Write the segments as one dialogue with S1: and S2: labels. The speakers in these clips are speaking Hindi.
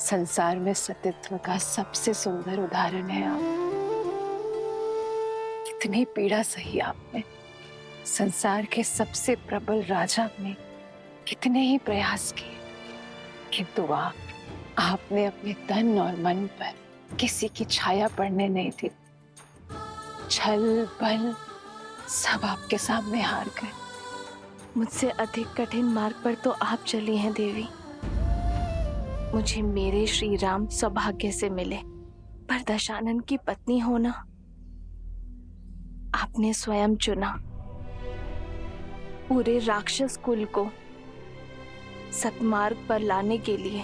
S1: संसार में सतीत्व का सबसे सुंदर उदाहरण है आप। कितनी पीड़ा सही आपने। संसार के सबसे प्रबल राजा ने कितने ही प्रयास किए, किंतु आपने अपने तन और मन पर किसी की छाया पड़ने नहीं दी। छल बल सब आपके सामने हार गए।
S2: मुझसे अधिक कठिन मार्ग पर तो आप चली हैं देवी। मुझे मेरे श्री राम सौभाग्य से मिले, पर दशानन की पत्नी होना आपने स्वयं चुना। पूरे राक्षस कुल को सतमार्ग पर लाने के लिए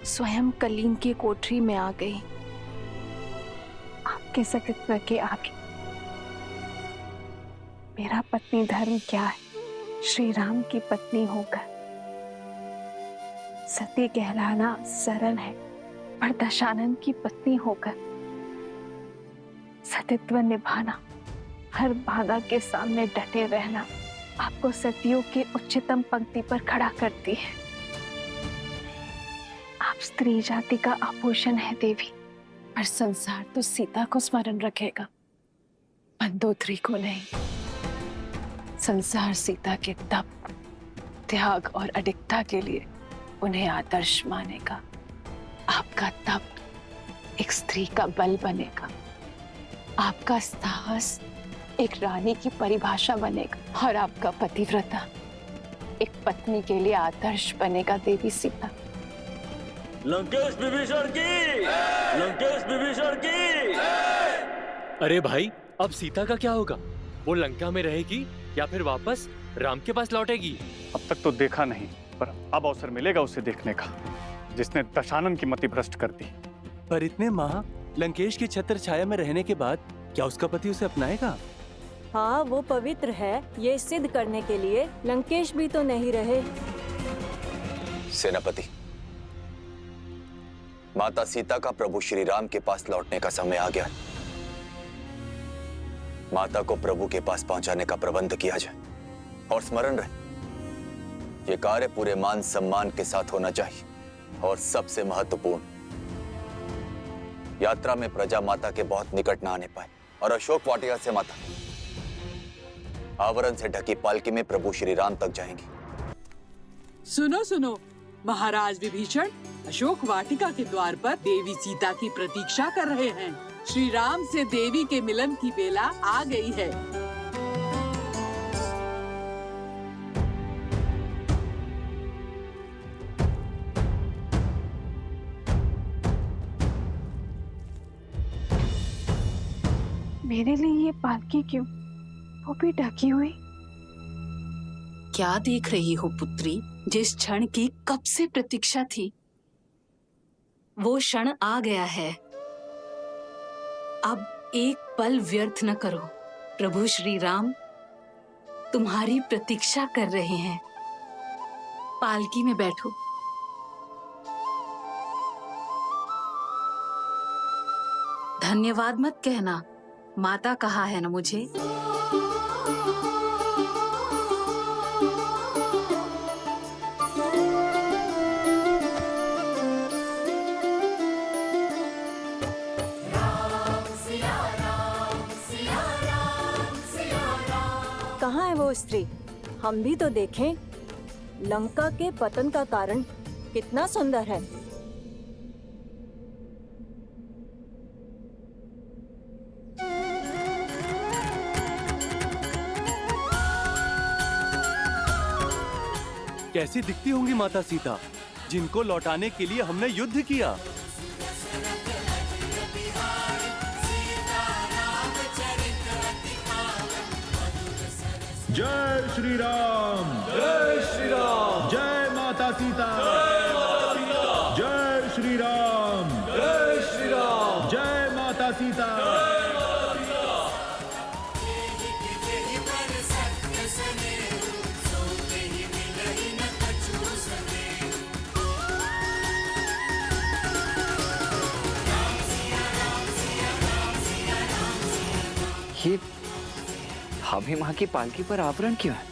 S2: स्वयं कलीन की कोठरी में आ गई। आपके सतीत्व के आगे मेरा पत्नी धर्म क्या है? श्री राम की पत्नी होकर सती कहलाना सरल है, पर दशानन की पत्नी होकर सतीत्व निभाना, हर बाधा के सामने डटे रहना आपको सतियों के उच्चतम पंक्ति पर खड़ा करती है। आप स्त्री जाति का आभूषण है देवी।
S1: पर संसार तो सीता को स्मरण रखेगा, मंदोदरी को नहीं। संसार सीता के तप, त्याग और अडिगता के लिए उन्हें आदर्श मानेगा। आपका तप एक स्त्री का बल बनेगा, आपका साहस एक रानी की परिभाषा बनेगा, और आपका पतिव्रता एक पत्नी के लिए आदर्श बनेगा देवी सीता।
S3: लंकेश विभीषण की, लंकेश विभीषण की।
S4: अरे भाई, अब सीता का क्या होगा? वो लंका में रहेगी या फिर वापस राम के पास लौटेगी?
S5: अब तक तो देखा नहीं, पर अब अवसर मिलेगा उसे देखने का, जिसने दशानन की मति भ्रष्ट कर दी।
S6: पर इतने माह लंकेश की छत्र छाया में रहने के बाद क्या उसका पति उसे अपनाएगा?
S7: हाँ, वो पवित्र है, ये सिद्ध करने के लिए लंकेश भी तो नहीं रहे।
S8: सेनापति, माता सीता का प्रभु श्री राम के पास लौटने का समय आ गया। माता को प्रभु के पास पहुंचाने का प्रबंध किया जाए, और स्मरण रहे, ये कार्य पूरे मान सम्मान के साथ होना चाहिए। और सबसे महत्वपूर्ण, यात्रा में प्रजा माता के बहुत निकट न आने पाए, और अशोक वाटिका से माता आवरण से ढकी पालकी में प्रभु श्री राम तक जाएंगी।
S9: सुनो सुनो, महाराज विभीषण अशोक वाटिका के द्वार पर देवी सीता की प्रतीक्षा कर रहे हैं। श्री राम से देवी के मिलन की बेला आ गई है।
S2: मेरे लिए ये पालकी क्यों, वो भी ढकी हुई?
S10: क्या देख रही हो पुत्री? जिस क्षण की कब से प्रतीक्षा थी, वो क्षण आ गया है। अब एक पल व्यर्थ न करो। प्रभु श्री राम तुम्हारी प्रतीक्षा कर रहे हैं। पालकी में बैठो। धन्यवाद मत कहना, माता कहा है ना मुझे।
S7: कहाँ है वो स्त्री? हम भी तो देखें। लंका के पतन का कारण कितना सुंदर है।
S6: कैसी दिखती होंगी माता सीता, जिनको लौटाने के लिए हमने युद्ध किया।
S3: जय श्री राम,
S6: जय श्री राम,
S3: जय माता सीता, जय श्री राम,
S6: जय श्री राम,
S3: जय माता सीता।
S11: ये भाभी माँ की पालकी पर आवरण क्यों है?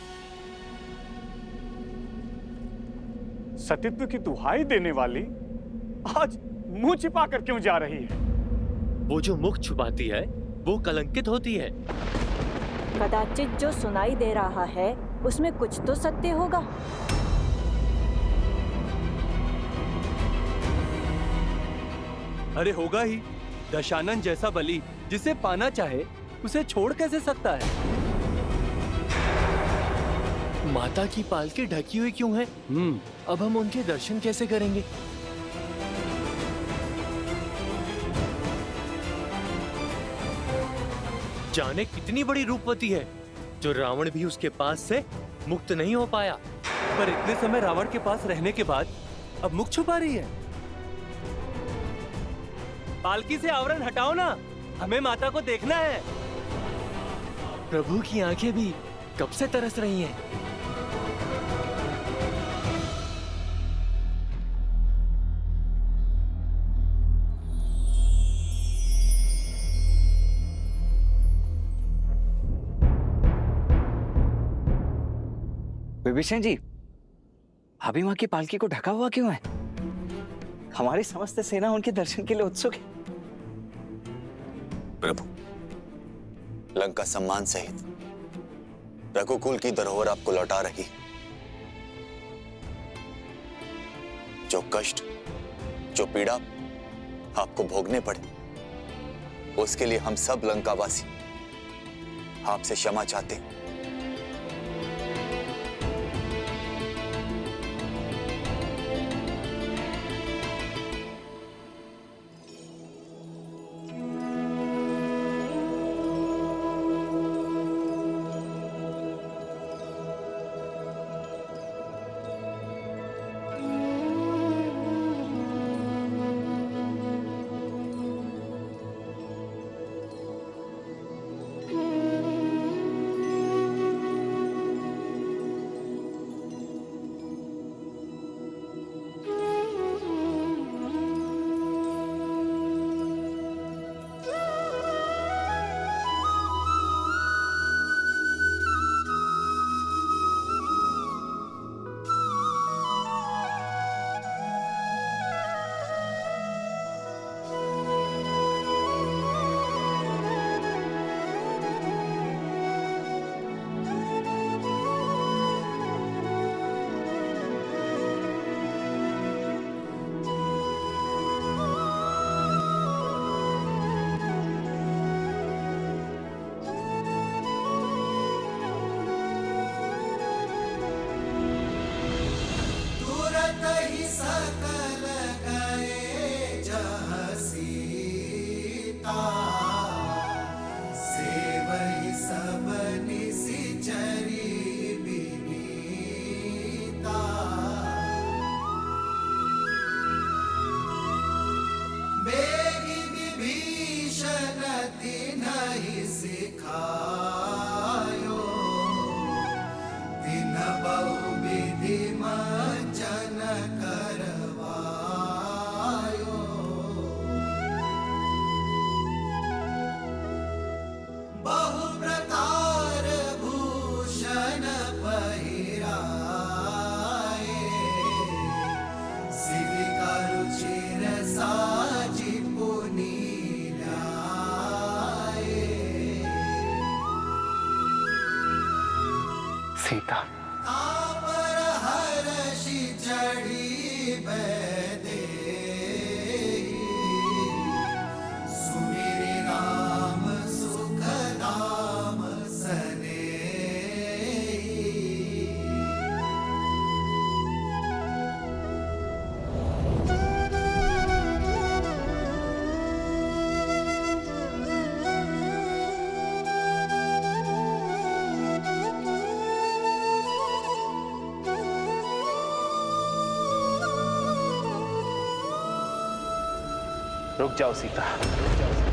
S5: सतीत्व की दुहाई देने वाली आज मुंह छिपा कर क्यों जा रही है?
S4: वो जो मुख छुपाती है वो कलंकित होती है।
S7: कदाचित जो सुनाई दे रहा है उसमें कुछ तो सत्य होगा।
S6: अरे होगा ही। दशानन जैसा बलि जिसे पाना चाहे उसे छोड़ कैसे सकता है?
S4: माता की पालकी ढकी हुई क्यों है? अब हम उनके दर्शन कैसे करेंगे? जाने कितनी बड़ी रूपवती है जो रावण भी उसके पास से मुक्त नहीं हो पाया।
S6: पर इतने समय रावण के पास रहने के बाद अब मुख छुपा रही है। पालकी से आवरण हटाओ ना, हमें माता को देखना है।
S4: प्रभु की आंखें भी कब से तरस रही हैं।
S11: विभीषण जी, भाभी माँ की पालकी को ढका हुआ क्यों है? हमारी समस्त सेना उनके दर्शन के लिए उत्सुक है।
S8: प्रभु, लंका सम्मान सहित रघुकुल की धरोहर आपको लौटा रही। जो कष्ट, जो पीड़ा आपको भोगने पड़े, उसके लिए हम सब लंकावासी आपसे क्षमा चाहते हैं।
S5: सीता, रुक जाओ सीता, रुक जाओ सीता।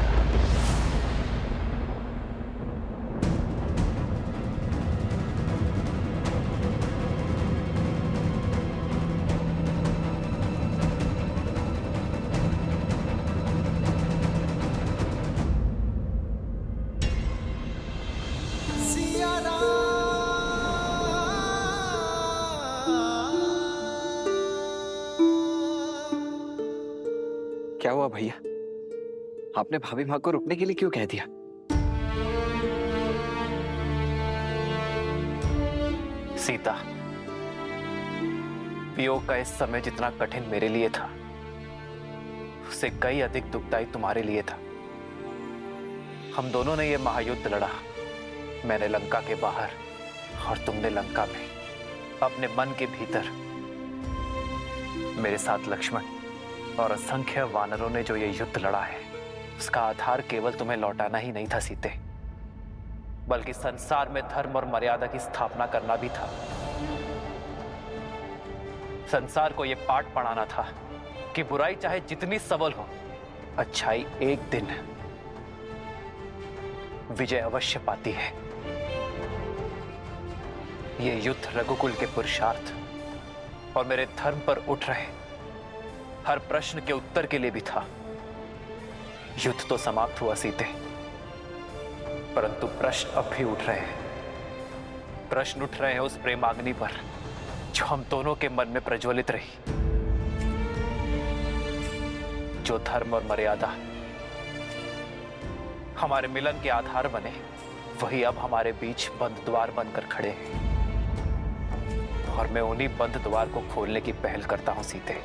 S11: क्या हुआ भैया? आपने भाभी माँ को रुकने के लिए क्यों कह दिया?
S12: सीता, वियोग का इस समय जितना कठिन मेरे लिए था, उससे कई अधिक दुखदायी तुम्हारे लिए था। हम दोनों ने ये महायुद्ध लड़ा, मैंने लंका के बाहर और तुमने लंका में, अपने मन के भीतर। मेरे साथ लक्ष्मण और असंख्य वानरों ने जो ये युद्ध लड़ा है, उसका आधार केवल तुम्हें लौटाना ही नहीं था सीते, बल्कि संसार में धर्म और मर्यादा की स्थापना करना भी था। संसार को यह पाठ पढ़ाना था कि बुराई चाहे जितनी सबल हो, अच्छाई एक दिन विजय अवश्य पाती है। यह युद्ध रघुकुल के पुरुषार्थ और मेरे धर्म पर उठ रहे हर प्रश्न के उत्तर के लिए भी था। युद्ध तो समाप्त हुआ सीते, परंतु प्रश्न अब भी उठ रहे हैं। प्रश्न उठ रहे हैं उस प्रेमाग्नि पर जो हम दोनों के मन में प्रज्वलित रही। जो धर्म और मर्यादा हमारे मिलन के आधार बने, वही अब हमारे बीच बंद द्वार बनकर खड़े हैं, और मैं उन्हीं बंद द्वार को खोलने की पहल करता हूं सीते।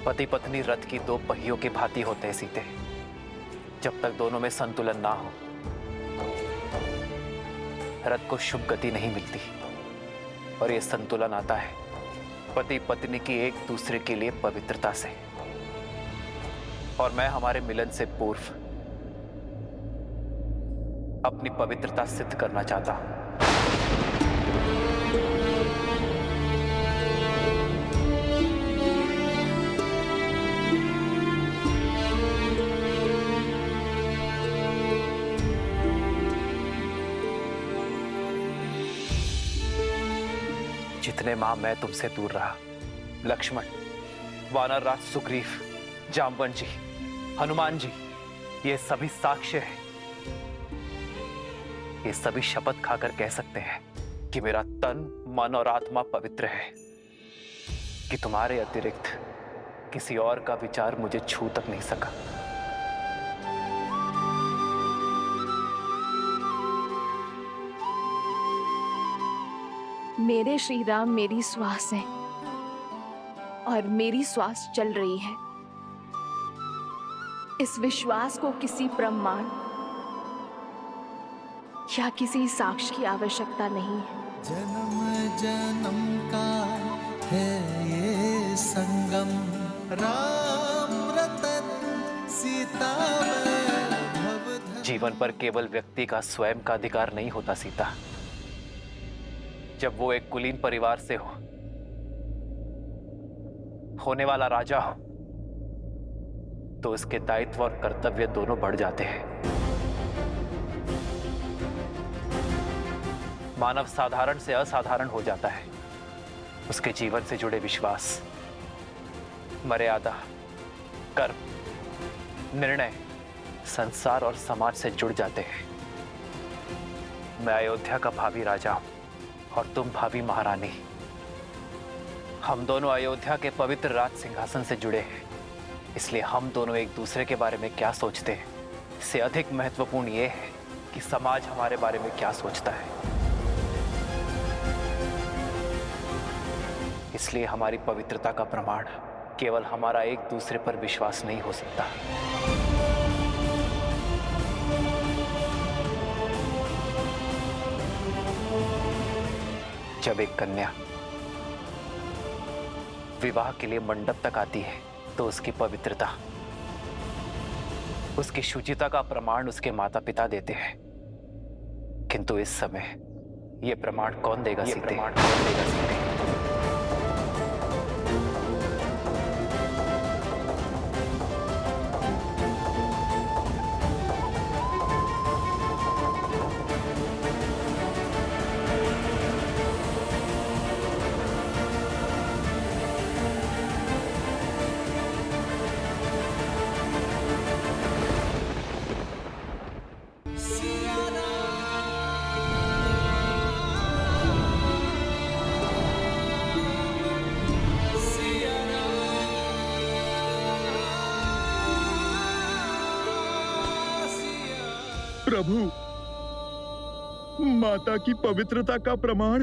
S12: पति पत्नी रथ की दो पहियों की भांति होते हैं सीते। जब तक दोनों में संतुलन ना हो, रथ को शुभ गति नहीं मिलती, और यह संतुलन आता है पति पत्नी की एक दूसरे के लिए पवित्रता से। और मैं हमारे मिलन से पूर्व अपनी पवित्रता सिद्ध करना चाहता हूं। जितने माह मैं तुमसे दूर रहा, लक्ष्मण, वानर राज सुग्रीव, जामवन जी, हनुमान जी, ये सभी साक्ष्य हैं। ये सभी शपथ खाकर कह सकते हैं कि मेरा तन, मन और आत्मा पवित्र है, कि तुम्हारे अतिरिक्त किसी और का विचार मुझे छू तक नहीं सका।
S2: मेरे श्री राम मेरी श्वास है, और मेरी श्वास चल रही है। इस विश्वास को किसी प्रमाण या किसी साक्ष्य की आवश्यकता नहीं है।
S13: जन्म जन्म का है ये संगम, राम रतन सीता वैभव।
S12: जीवन पर केवल व्यक्ति का स्वयं का अधिकार नहीं होता सीता। जब वो एक कुलीन परिवार से हो, होने वाला राजा हो, तो उसके दायित्व और कर्तव्य दोनों बढ़ जाते हैं। मानव साधारण से असाधारण हो जाता है। उसके जीवन से जुड़े विश्वास, मर्यादा, कर्म, निर्णय संसार और समाज से जुड़ जाते हैं। मैं अयोध्या का भावी राजा हूं और तुम भावी महारानी। हम दोनों अयोध्या के पवित्र राज सिंहासन से जुड़े हैं, इसलिए हम दोनों एक दूसरे के बारे में क्या सोचते हैं, इससे अधिक महत्वपूर्ण यह है कि समाज हमारे बारे में क्या सोचता है। इसलिए हमारी पवित्रता का प्रमाण केवल हमारा एक दूसरे पर विश्वास नहीं हो सकता। जब एक कन्या विवाह के लिए मंडप तक आती है, तो उसकी पवित्रता, उसकी शुचिता का प्रमाण उसके माता पिता देते हैं। किंतु इस समय यह प्रमाण कौन देगा सीते?
S3: प्रभु, माता की पवित्रता का प्रमाण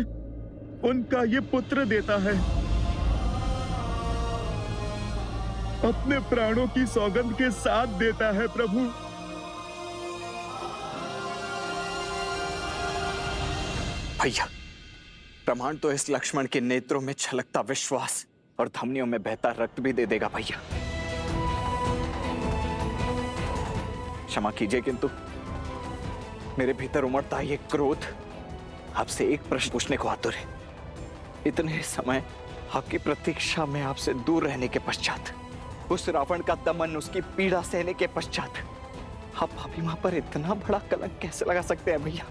S3: उनका ये पुत्र देता है। अपने प्राणों की सौगंध के साथ देता है प्रभु।
S11: भैया, प्रमाण तो इस लक्ष्मण के नेत्रों में छलकता विश्वास और धमनियों में बहता रक्त भी दे देगा भैया। क्षमा कीजिए, किंतु मेरे भीतर उमड़ता ये क्रोध आपसे एक प्रश्न पूछने को आतुर है। इतने समय आपकी प्रतीक्षा में आपसे दूर रहने के पश्चात, उस रावण का दमन, उसकी पीड़ा सहने के पश्चात, आप भाभी मां पर इतना बड़ा कलंक कैसे लगा सकते हैं भैया?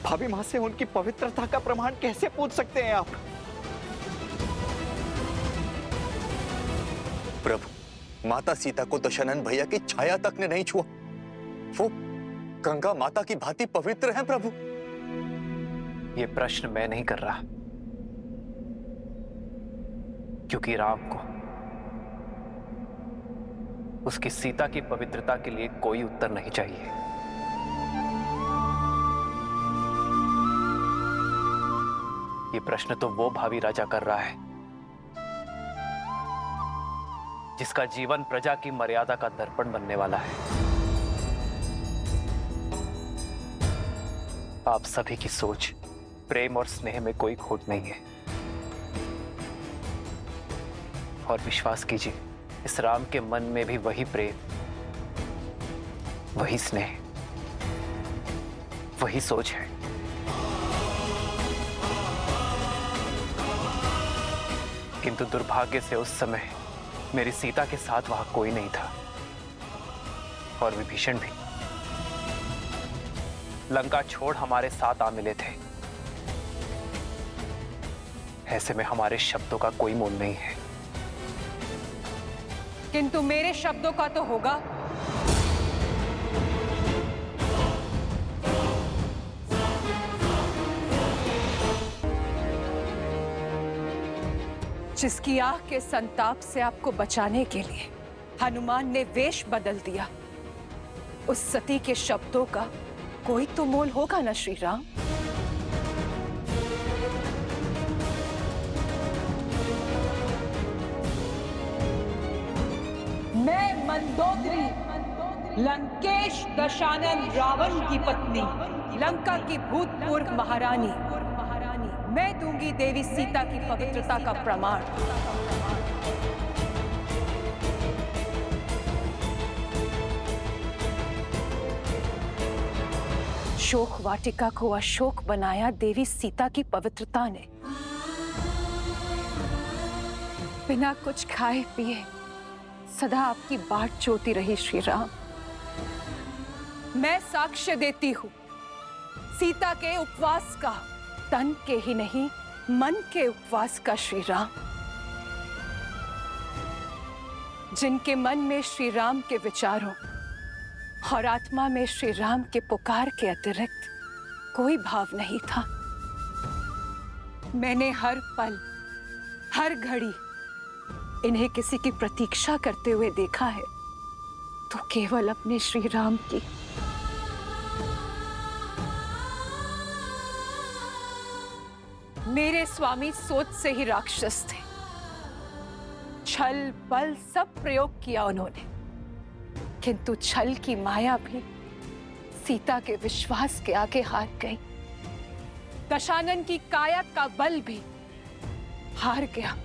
S11: भाभी मां से उनकी पवित्रता का प्रमाण कैसे पूछ सकते हैं आप?
S8: प्रभु, माता सीता को दशरथ भैया की छाया तक ने नहीं छुआ। वो गंगा माता की भांति पवित्र हैं प्रभु।
S12: ये प्रश्न मैं नहीं कर रहा, क्योंकि राम को उसकी सीता की पवित्रता के लिए कोई उत्तर नहीं चाहिए। ये प्रश्न तो वो भावी राजा कर रहा है जिसका जीवन प्रजा की मर्यादा का दर्पण बनने वाला है। आप सभी की सोच, प्रेम और स्नेह में कोई खोट नहीं है। और विश्वास कीजिए, इस राम के मन में भी वही प्रेम, वही स्नेह, वही सोच है। किंतु दुर्भाग्य से उस समय मेरी सीता के साथ वहां कोई नहीं था, और विभीषण भी लंका छोड़ हमारे साथ आ मिले थे। ऐसे में हमारे शब्दों का कोई मोल नहीं है।
S1: किंतु मेरे शब्दों का तो होगा। जिसकी आह के संताप से आपको बचाने के लिए हनुमान ने वेश बदल दिया, उस सती के शब्दों का कोई तो मोल होगा ना श्री राम?
S9: मैं मंदोदरी, लंकेश दशानन रावण की पत्नी,
S1: लंका की भूतपूर्व महारानी, मैं दूंगी देवी सीता की पवित्रता का प्रमाण। शोक वाटिका को अशोक बनाया देवी सीता की पवित्रता ने। बिना कुछ खाए पिए सदा आपकी बाट जोती रही श्री राम। मैं साक्ष्य देती हूं सीता के उपवास का, तन के ही नहीं मन के उपवास का श्री राम। जिनके मन में श्री राम के विचारों और आत्मा में श्री राम के पुकार के अतिरिक्त कोई भाव नहीं था, मैंने हर पल हर घड़ी इन्हें किसी की प्रतीक्षा करते हुए देखा है, तो केवल अपने श्री राम की। मेरे स्वामी सोच से ही राक्षस थे। छल बल सब प्रयोग किया उन्होंने, किंतु छल की माया भी सीता के विश्वास के आगे हार गई। दशानन की काया का बल भी हार गया।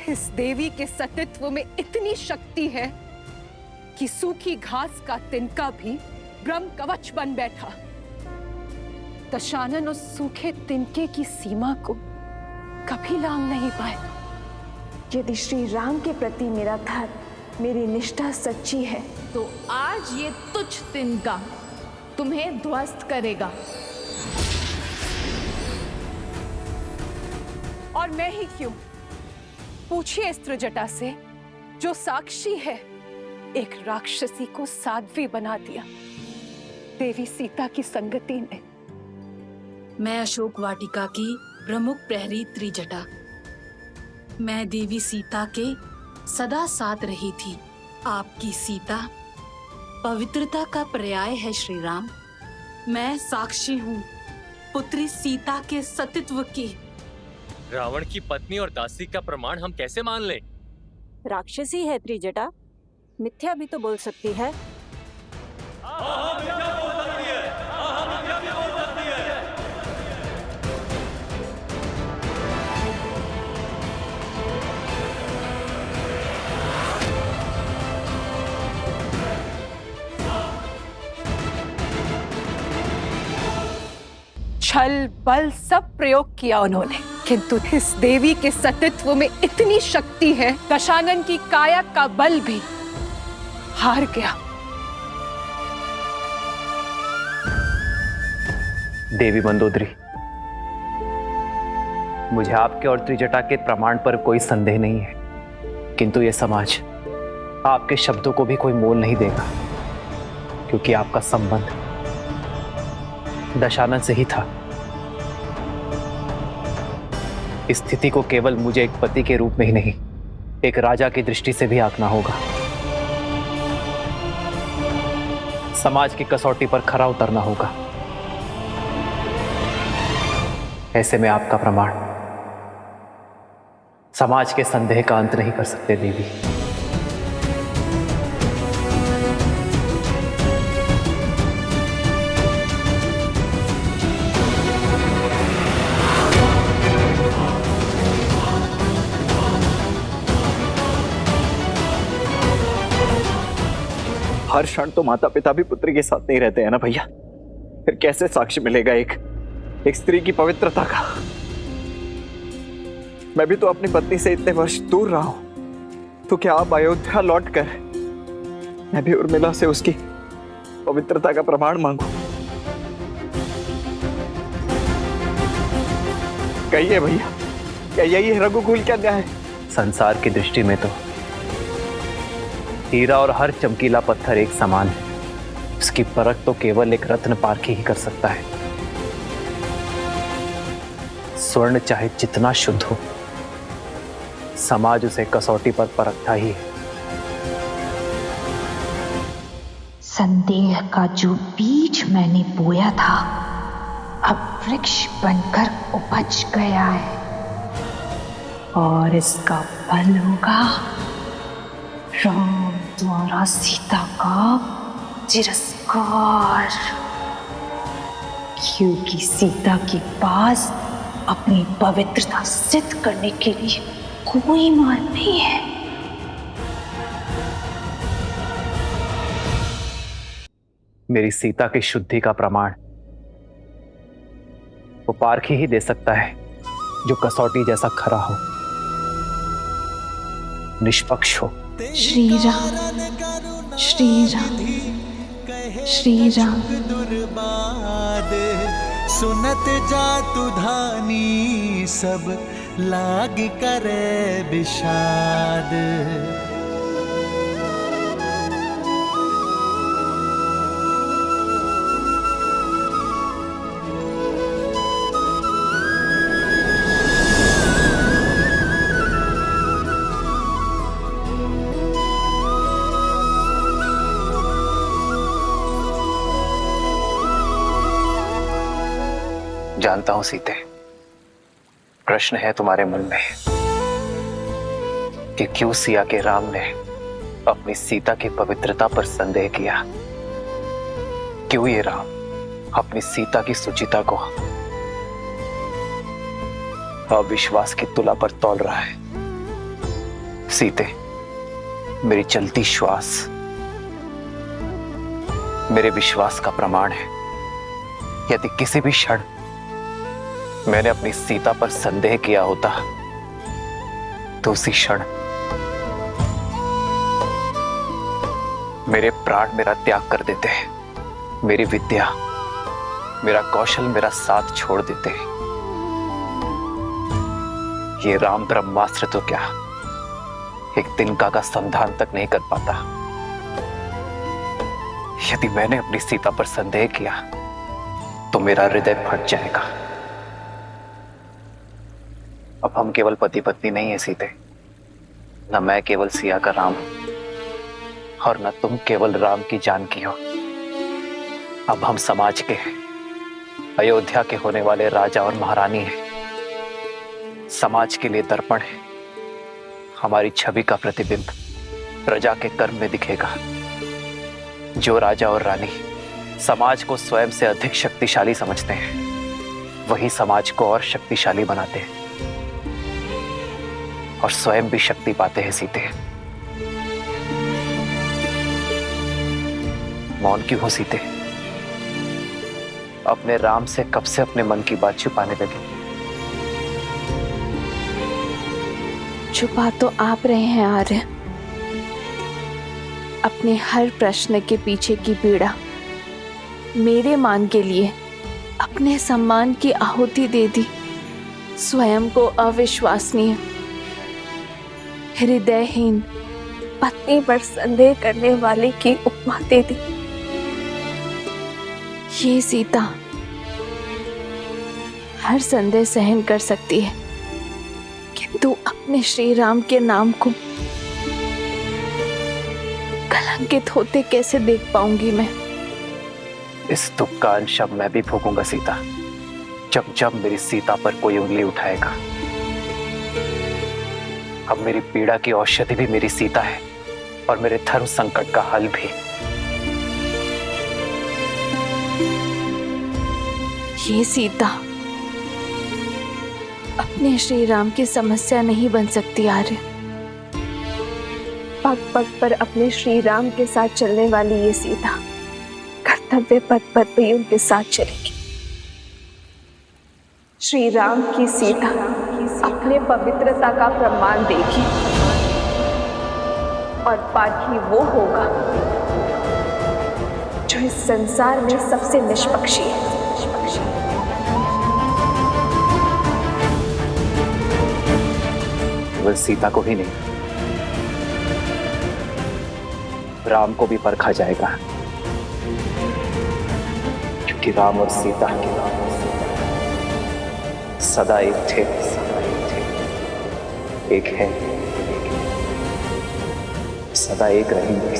S1: इस देवी के सतीत्व में इतनी शक्ति है कि सूखी घास का तिनका भी ब्रह्म कवच बन बैठा। दशानन उस सूखे तिनके की सीमा को कभी लांघ नहीं पाए।
S2: यदि श्री राम के प्रति मेरा धर्म, मेरी निष्ठा सच्ची है,
S10: तो आज ये तुच्छ तिनका तुम्हें ध्वस्त करेगा।
S1: और मैं ही क्यों? पूछिए स्त्रजटा से, जो साक्षी है, एक राक्षसी को साध्वी बना दिया देवी सीता की संगति ने।
S10: मैं अशोक वाटिका की प्रमुख प्रहरी त्रिजटा, मैं देवी सीता के सदा साथ रही थी। आपकी सीता पवित्रता का पर्याय है श्री राम। मैं साक्षी हूँ पुत्री सीता के सतीत्व की।
S4: रावण की पत्नी और दासी का प्रमाण हम कैसे मान लें?
S7: राक्षसी है त्रिजटा, मिथ्या भी तो बोल सकती है।
S1: छल बल सब प्रयोग किया उन्होंने, किंतु इस देवी के सतीत्व में इतनी शक्ति है, दशानन की काया का बल भी हार गया।
S12: देवी मंदोदरी, मुझे आपके और त्रिजटा के प्रमाण पर कोई संदेह नहीं है, किंतु यह समाज आपके शब्दों को भी कोई मोल नहीं देगा, क्योंकि आपका संबंध दशानन से ही था। इस स्थिति को केवल मुझे एक पति के रूप में ही नहीं, एक राजा की दृष्टि से भी आंकना होगा। समाज की कसौटी पर खरा उतरना होगा। ऐसे में आपका प्रमाण समाज के संदेह का अंत नहीं कर सकते देवी।
S11: हर क्षण तो माता पिता भी पुत्री के साथ नहीं रहते हैं ना भैया, फिर कैसे साक्ष्य मिलेगा एक स्त्री की पवित्रता का? मैं भी तो अपनी पत्नी से इतने वर्ष दूर रहा हूं, तो क्या आप अयोध्या लौटकर मैं भी उर्मिला से उसकी पवित्रता का प्रमाण मांगू? कहिए भैया, क्या यही है रघुकुल का न्याय?
S12: संसार की दृष्टि में तो हीरा और हर चमकीला पत्थर एक समान है। उसकी परख तो केवल एक रत्न पारखी ही कर सकता है। स्वर्ण चाहे जितना शुद्ध हो, समाज उसे कसौटी पर परखता ही है।
S14: संदेह का जो बीज मैंने बोया था, अब वृक्ष बनकर उपज गया है, और इसका फल होगा राम द्वारा सीता का तिरस्कार, क्योंकि सीता के पास अपनी पवित्रता सिद्ध करने के लिए कोई मार्ग नहीं है।
S12: मेरी सीता की शुद्धि का प्रमाण वो पारखी ही दे सकता है, जो कसौटी जैसा खरा हो, निष्पक्ष हो।
S14: श्री राम, श्री राम, श्री राम।
S13: सुनत जातु धानी सब लाग करे विषाद।
S12: जानता हूं सीते, प्रश्न है तुम्हारे मन में कि क्यों सिया के राम ने अपनी सीता की पवित्रता पर संदेह किया। क्यों ये राम अपनी सीता की सुचिता को अविश्वास की तुला पर तौल रहा है। सीते, मेरी चलती श्वास मेरे विश्वास का प्रमाण है। यदि किसी भी क्षण मैंने अपनी सीता पर संदेह किया होता, तो उसी क्षण मेरे प्राण मेरा त्याग कर देते हैं, मेरी विद्या, मेरा कौशल, मेरा साथ छोड़ देते हैं। ये राम ब्रह्मास्त्र तो क्या एक तिनका का संधान तक नहीं कर पाता। यदि मैंने अपनी सीता पर संदेह किया तो मेरा हृदय फट जाएगा। अब हम केवल पति पत्नी नहीं है सीते, न मैं केवल सिया का राम और न तुम केवल राम की जानकी हो। अब हम समाज के, अयोध्या के होने वाले राजा और महारानी हैं। समाज के लिए दर्पण है। हमारी छवि का प्रतिबिंब प्रजा के कर्म में दिखेगा। जो राजा और रानी समाज को स्वयं से अधिक शक्तिशाली समझते हैं, वही समाज को और शक्तिशाली बनाते हैं और स्वयं भी शक्ति पाते हैं। सीते, मौन क्यों हो सीते? अपने राम से कब से अपने मन की बात छुपाने लगे?
S2: छुपा तो आप रहे हैं आर्य। अपने हर प्रश्न के पीछे की पीड़ा मेरे मान के लिए अपने सम्मान की आहुति दे दी। स्वयं को अविश्वसनीय, हृदयहीन पत्नी पर संदेह करने वाले की उपमा दे दी। ये सीता हर संदेह सहन कर सकती है, किंतु अपने श्री राम के नाम को कलंकित होते कैसे देख पाऊंगी मैं?
S12: इस दुख का अंश अब मैं भी भोगूंगा सीता, जब जब मेरी सीता पर कोई उंगली उठाएगा। अब मेरी पीड़ा की औषधि भी मेरी सीता है और मेरे धर्म संकट का हल भी।
S2: ये सीता अपने श्री राम की समस्या नहीं बन सकती आर्य। पग पग पर अपने श्री राम के साथ चलने वाली ये सीता कर्तव्य पथ पर भी उनके साथ चलेगी। श्री राम की सीता अपने पवित्रता का प्रमाण देगी और पाठी वो होगा जो इस संसार में सबसे निष्पक्षी है।
S12: केवल सीता को ही नहीं, राम को भी परखा जाएगा, क्योंकि राम और सीता सदा एक थे, एक है, सदा एक रहेंगे।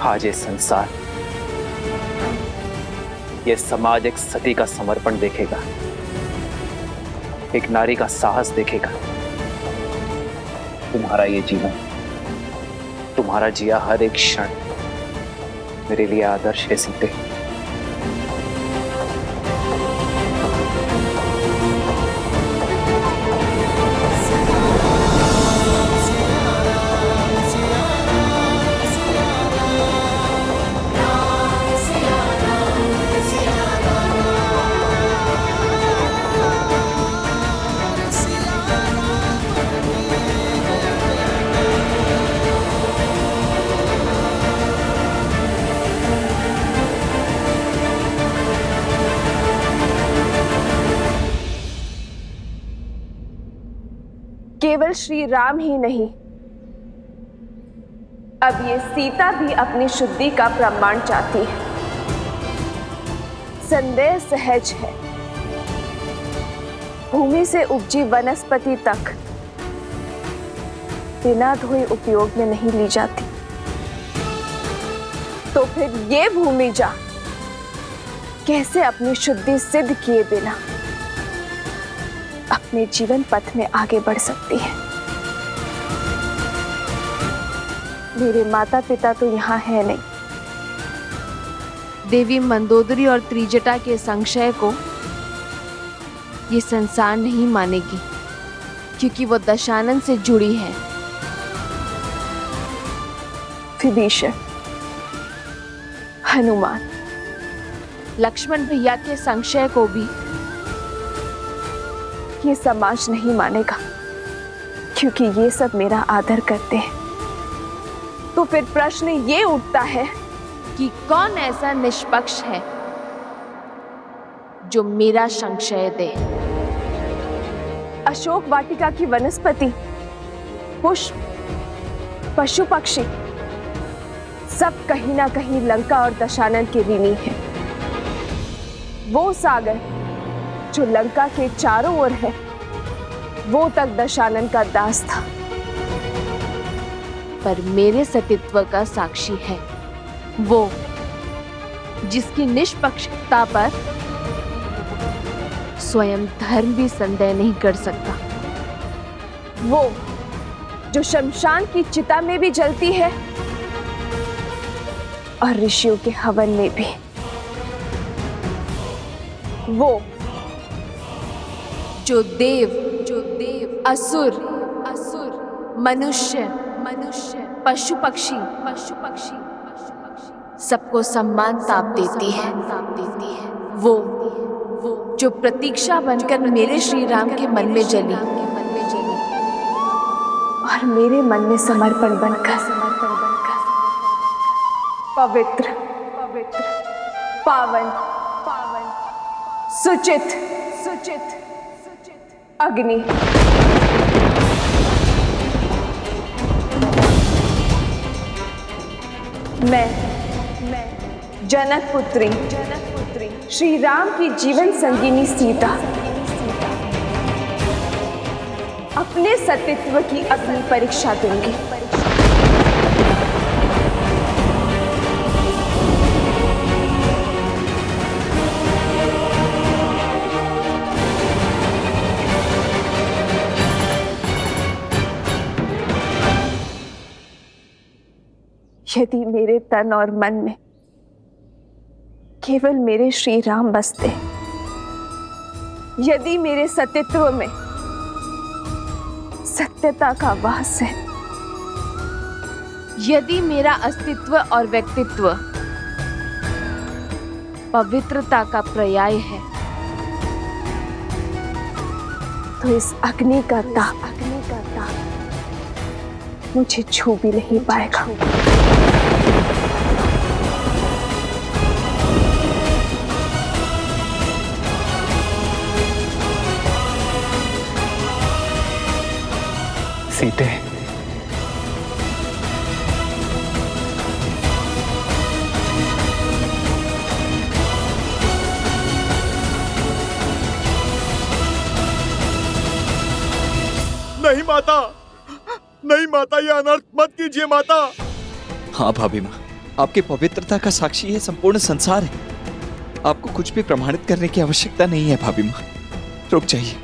S12: आज ये संसार, ये समाज एक सती का समर्पण देखेगा, एक नारी का साहस देखेगा। तुम्हारा ये जीवन, तुम्हारा जिया हर एक क्षण मेरे लिए आदर्श है सीते।
S2: केवल श्री राम ही नहीं, अब ये सीता भी अपनी शुद्धि का प्रमाण चाहती है। संदेह सहज है, भूमि से उपजी वनस्पति तक बिना धोए उपयोग में नहीं ली जाती। तो फिर ये भूमि जा कैसे अपनी शुद्धि सिद्ध किए बिना अपने जीवन पथ में आगे बढ़ सकती है? मेरे माता पिता तो यहाँ है नहीं। देवी मंदोदरी और त्रिजटा के संशय को ये संसार नहीं मानेगी, क्योंकि वो दशानन से जुड़ी है। विभीषण, हनुमान, लक्ष्मण भैया के संशय को भी ये समाज नहीं मानेगा, क्योंकि ये सब मेरा आदर करते हैं। तो फिर प्रश्न ये उठता है कि कौन ऐसा निष्पक्ष है जो मेरा संशय दे? अशोक वाटिका की वनस्पति, पुष्प, पशु पक्षी सब कहीं ना कहीं लंका और दशानन के ऋणी हैं। वो सागर जो लंका के चारों ओर है, वो तक दशानन का दास था, पर मेरे सतीत्व का साक्षी है वो जिसकी निष्पक्षता पर स्वयं धर्म भी संदेह नहीं कर सकता, वो जो शमशान की चिता में भी जलती है और ऋषियों के हवन में भी, वो जो देव असुर मनुष्य पशु पक्षी सबको सम्मान ताप देती है, वो जो प्रतीक्षा बनकर मेरे श्री राम के मन में जली और मेरे मन में समर्पण बनकर पवित्र पावन सुचित अग्नि मैं जनक पुत्री श्री राम की जीवन संगिनी सीता अपने सतीत्व की अपनी परीक्षा दूंगी। यदि मेरे तन और मन में केवल मेरे श्री राम बसते, यदि मेरे सतीत्व में सत्यता का वास है, यदि मेरा अस्तित्व और व्यक्तित्व पवित्रता का पर्याय है, तो इस अग्नि का ताप मुझे छू भी नहीं पाएगा।
S12: सीते,
S3: नहीं माता, नहीं माता, ये अनर्थ मत कीजिए माता।
S11: हाँ भाभी माँ, आपकी पवित्रता का साक्षी है संपूर्ण संसार है। आपको कुछ भी प्रमाणित करने की आवश्यकता नहीं है भाभी माँ, रुक जाइए।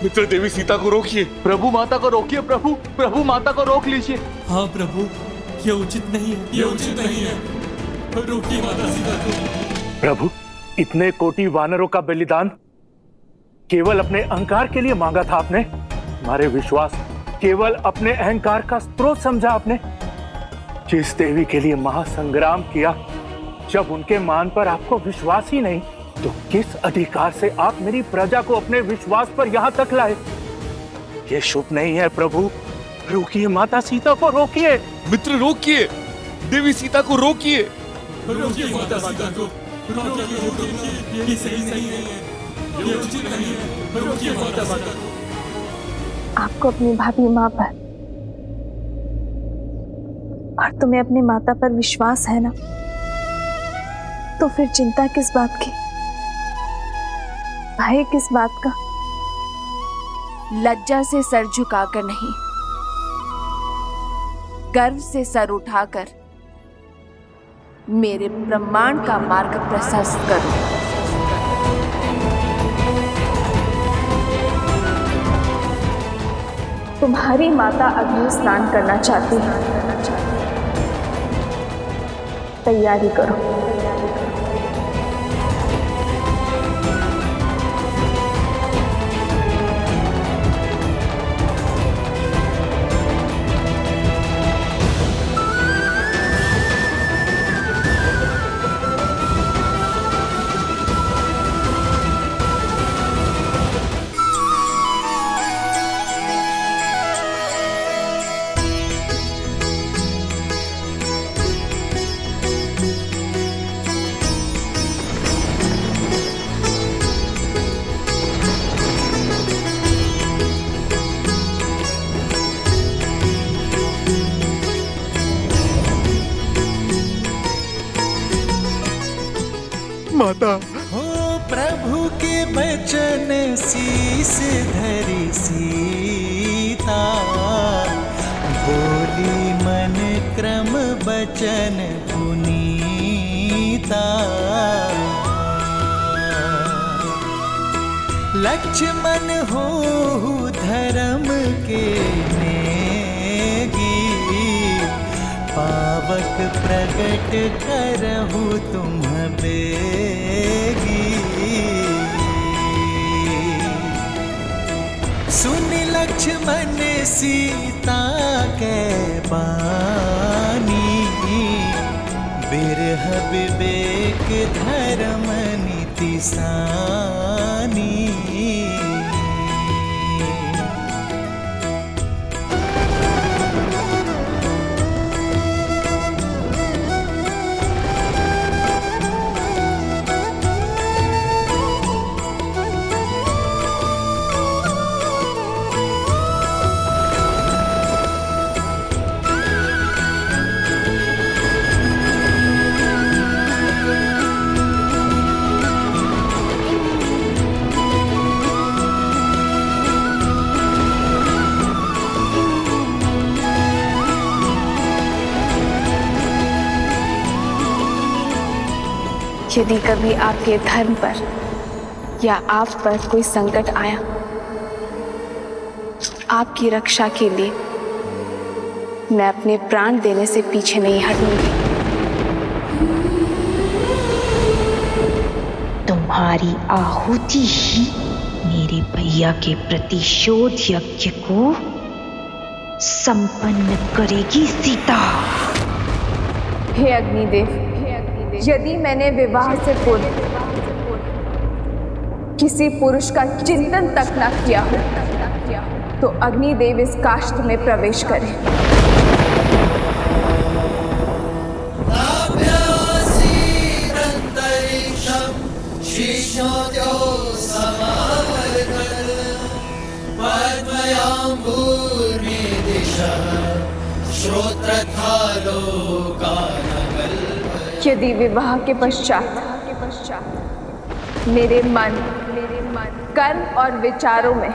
S3: मित्र देवी सीता को रोकिए।
S6: प्रभु माता को रोकिए। प्रभु माता को रोक लीजिए।
S4: हाँ प्रभु, ये उचित नहीं है, ये उचित नहीं है। रोकिए माता सीता को।
S5: प्रभु, इतने कोटि वानरों का बलिदान केवल अपने अहंकार के लिए मांगा था आपने? हमारे विश्वास केवल अपने अहंकार का स्रोत समझा आपने? जिस देवी के लिए महासंग्राम किया, जब उनके मान पर आपको विश्वास ही नहीं, तो किस अधिकार से आप मेरी प्रजा को अपने विश्वास पर यहाँ तक लाए? ये शुभ नहीं है प्रभु। रोकिए माता सीता को, रोकिए।
S3: मित्र रोकिए, देवी सीता को रोकिए।
S4: रोकिए माता सीता को, रोकिए, ये सही नहीं है, ये उचित नहीं है। रोकिए माता सीता को।
S2: आपको अपनी भाभी माँ पर और तुम्हें अपने माता पर विश्वास है ना, तो फिर चिंता किस बात की, भय किस बात का? लज्जा से सर झुकाकर नहीं, गर्व से सर उठाकर मेरे ब्रह्मांड का मार्ग प्रशस्त करो। तुम्हारी माता अग्नि स्नान करना चाहती है, तैयारी करो।
S3: माता,
S13: हो प्रभु के शीस धरी सीता, बोली मन क्रम बचन पुनीता। लक्ष्मण हो धर्म के नेगी, पावक प्रगट करहु तुम बेगी। सुन लक्ष्मण सीता के बानी, बिरह विवेक धर्म नीति सानी।
S2: यदि कभी आपके धर्म पर या आप पर कोई संकट आया, आपकी रक्षा के लिए मैं अपने प्राण देने से पीछे नहीं हटूंगी।
S14: तुम्हारी आहुति ही मेरे भैया के प्रतिशोध यज्ञ को संपन्न करेगी सीता।
S2: हे अग्निदेव, यदि मैंने विवाह से पूर्व किसी पुरुष का चिंतन तक न किया हो, तो अग्निदेव इस काष्ठ में प्रवेश करें। यदि विवाह के पश्चात मेरे मन, कर्म और विचारों में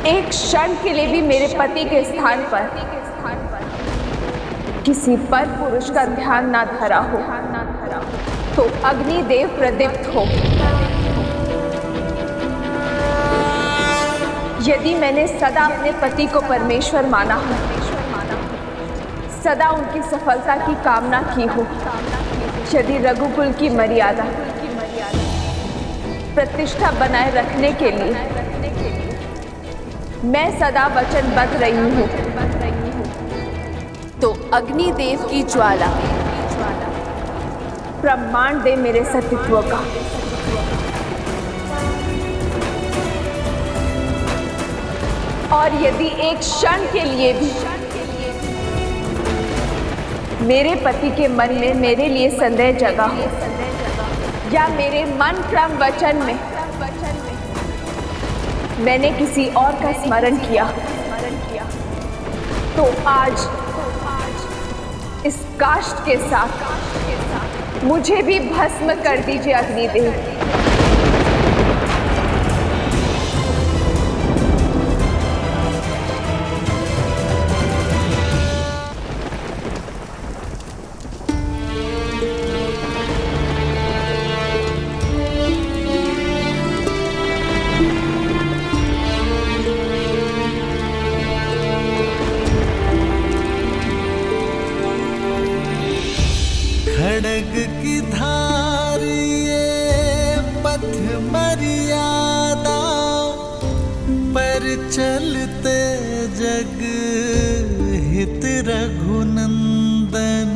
S2: एक क्षण के लिए भी मेरे पति के स्थान पर किसी पर पुरुष का ध्यान ना धरा हो, तो अग्निदेव प्रदीप्त हो। यदि मैंने सदा अपने पति को परमेश्वर माना हो, सदा उनकी सफलता की कामना की हो, यदि रघुकुल की मर्यादा प्रतिष्ठा बनाए रखने के लिए मैं सदा वचनबद्ध रही हूँ, तो अग्निदेव की ज्वाला प्रमाण दे मेरे सतीत्व का। और यदि एक क्षण के लिए भी मेरे पति के मन में मेरे लिए संदेह जगा हो, या मेरे मन क्रम वचन में मैंने किसी और का स्मरण किया, तो आज इस काष्ठ के साथ मुझे भी भस्म कर दीजिए अग्निदेव।
S13: खड़ग की धार ये पथ मर्यादा, पर चलते जग हित रघुनंदन।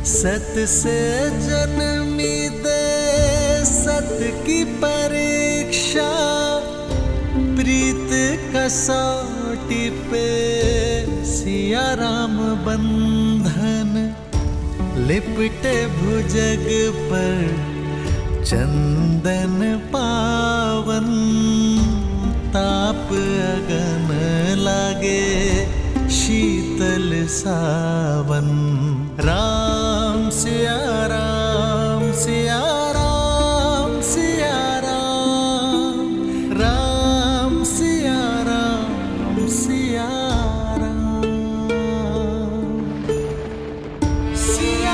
S13: सत से जन्मी दे सत की परीक्षा, प्रीत कसौटी पे सिया राम बंधन। लिपटे भुजग पर चंदन पावन, ताप अगन लागे शीतल सावन। राम सिया राम सिया राम सिया राम। सिया